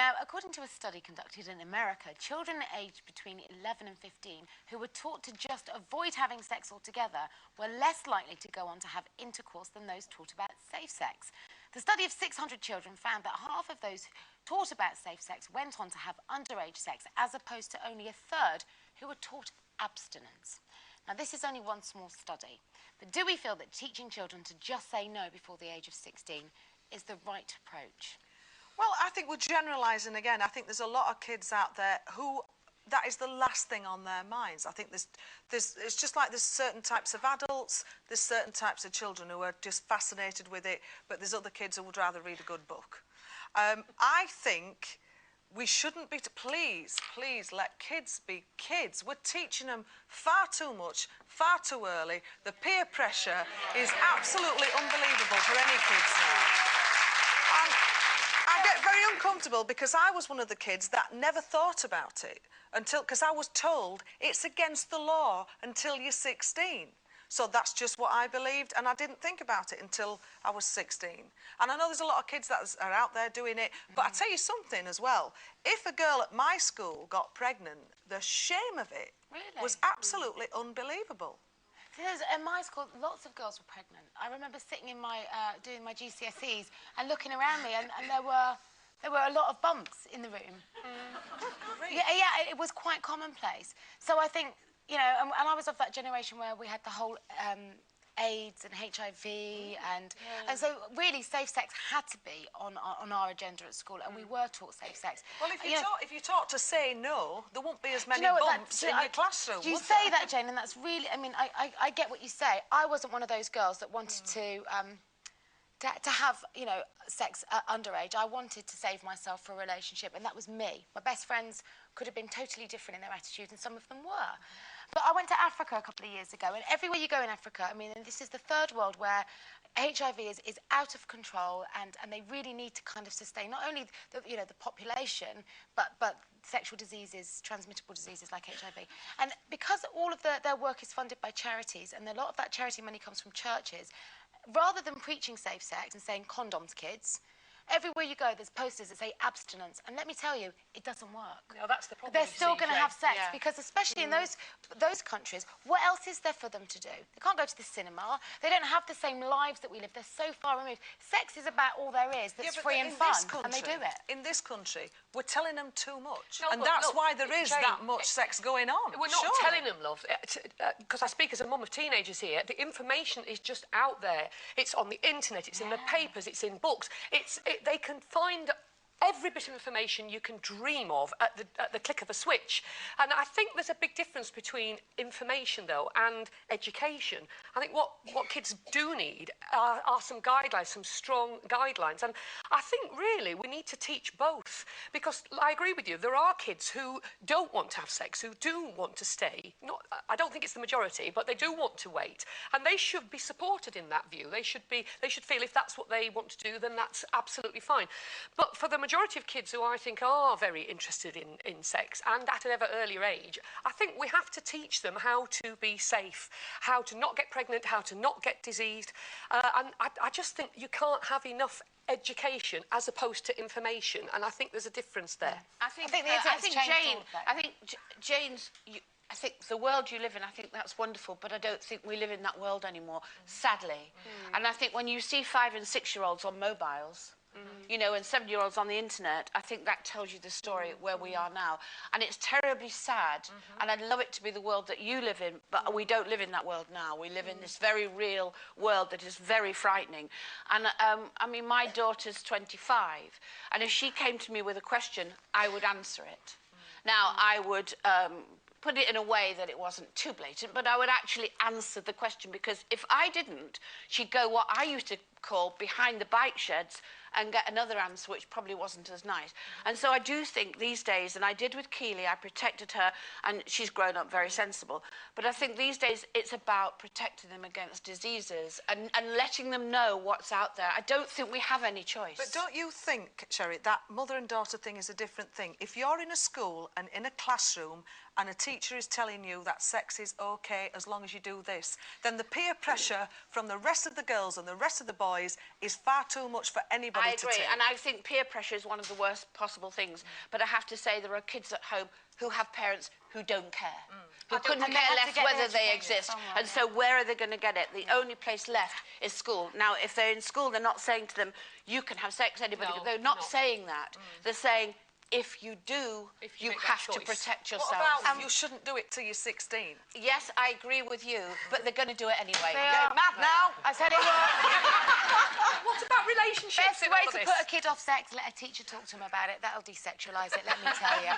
Now, according to a study conducted in America, children aged between 11 and 15 who were taught to just avoid having sex altogether were less likely to go on to have intercourse than those taught about safe sex. The study of 600 children found that half of those taught about safe sex went on to have underage sex, as opposed to only a third who were taught abstinence. Now, this is only one small study, but do we feel that teaching children to just say no before the age of 16 is the right approach? Well, I think we're generalising again. I think there's a lot of kids out there who that is the last thing on their minds. I think it's just like there's certain types of adults, there's certain types of children who are just fascinated with it, but there's other kids who would rather read a good book. I think we shouldn't be, please let kids be kids. We're teaching them far too much, far too early. The peer pressure is absolutely unbelievable for any kids now. And I get very uncomfortable because I was one of the kids that never thought about it because I was told it's against the law until you're 16. So that's just what I believed, and I didn't think about it until I was 16. And I know there's a lot of kids that are out there doing it, but I tell you something as well. If a girl at my school got pregnant, the shame of it was absolutely unbelievable. In my school, lots of girls were pregnant. I remember sitting in my doing my GCSEs and looking around me, and there were a lot of bumps in the room. Yeah, it was quite commonplace. So I think, you know, and I was of that generation where we had the whole AIDS and HIV, and so really safe sex had to be on our agenda at school, and we were taught safe sex. Well, if you taught to say no, there won't be as many bumps in your classroom. You say that, Jane, and that's really, I mean, I get what you say. I wasn't one of those girls that wanted to have, you know, sex underage. I wanted to save myself for a relationship, and that was me. My best friends could have been totally different in their attitudes, and some of them were. But I went to Africa a couple of years ago, and everywhere you go in Africa, I mean, and this is the third world where HIV is out of control, and they really need to kind of sustain not only the population, but sexual diseases, transmittable diseases like HIV. And because all of their work is funded by charities, and a lot of that charity money comes from churches, rather than preaching safe sex and saying condoms, kids, everywhere you go, there's posters that say abstinence, and let me tell you, it doesn't work. No, that's the problem. They're still going to have sex because, especially in those countries, what else is there for them to do? They can't go to the cinema. They don't have the same lives that we live. They're so far removed. Sex is about all there is that's free and fun, and they do it. In this country, we're telling them too much, and that's why there is that much sex going on. We're not telling them, love, because I speak as a mum of teenagers here. The information is just out there. It's on the internet. It's in the papers. It's in books. They can find every bit of information you can dream of at the click of a switch. And I think there's a big difference between information, though, and education. I think what kids do need are some guidelines, some strong guidelines. And I think, really, we need to teach both. Because I agree with you, there are kids who don't want to have sex, who do want to stay. I don't think it's the majority, but they do want to wait. And they should be supported in that view. They should feel if that's what they want to do, then that's absolutely fine. But for the majority of kids who I think are very interested in sex, and at an ever earlier age, I think we have to teach them how to be safe, how to not get pregnant, how to not get diseased. And I just think you can't have enough education as opposed to information, and I think there's a difference there. I think Jane's... I think the world you live in, I think that's wonderful, but I don't think we live in that world anymore, sadly. And I think when you see 5- and 6-year-olds on mobiles, you know, and 7-year-olds on the internet, I think that tells you the story where we are now. And it's terribly sad, and I'd love it to be the world that you live in, but we don't live in that world now. We live in this very real world that is very frightening. And, I mean, my daughter's 25, and if she came to me with a question, I would answer it. Now, I would... put it in a way that it wasn't too blatant, but I would actually answer the question, because if I didn't, she'd go what I used to call behind the bike sheds and get another answer which probably wasn't as nice. And so I do think these days, and I did with Keely, I protected her, and she's grown up very sensible, but I think these days it's about protecting them against diseases and letting them know what's out there. I don't think we have any choice. But don't you think, Sherry, that mother and daughter thing is a different thing? If you're in a school and in a classroom and a teacher is telling you that sex is okay as long as you do this, then the peer pressure from the rest of the girls and the rest of the boys is far too much for anybody anybody I to agree, take. and I think peer pressure is one of the worst possible things. But I have to say there are kids at home who have parents who don't care, who couldn't And they care have to less get whether their they education exist. somewhere, And so where are they going to get it? The only place left is school. Now, if they're in school, they're not saying to them, you can have sex, anybody. No, They're not not. saying that. They're saying, if you do, If you you make that have to choice. protect What yourself. about you shouldn't do it till you're 16? Yes, I agree with you, but they're going to do it anyway. They Get are. mad now? I tell you what, What about relationships best in way all of to this? put a kid off sex, let a teacher talk to him about it. That'll desexualise it, let me tell you.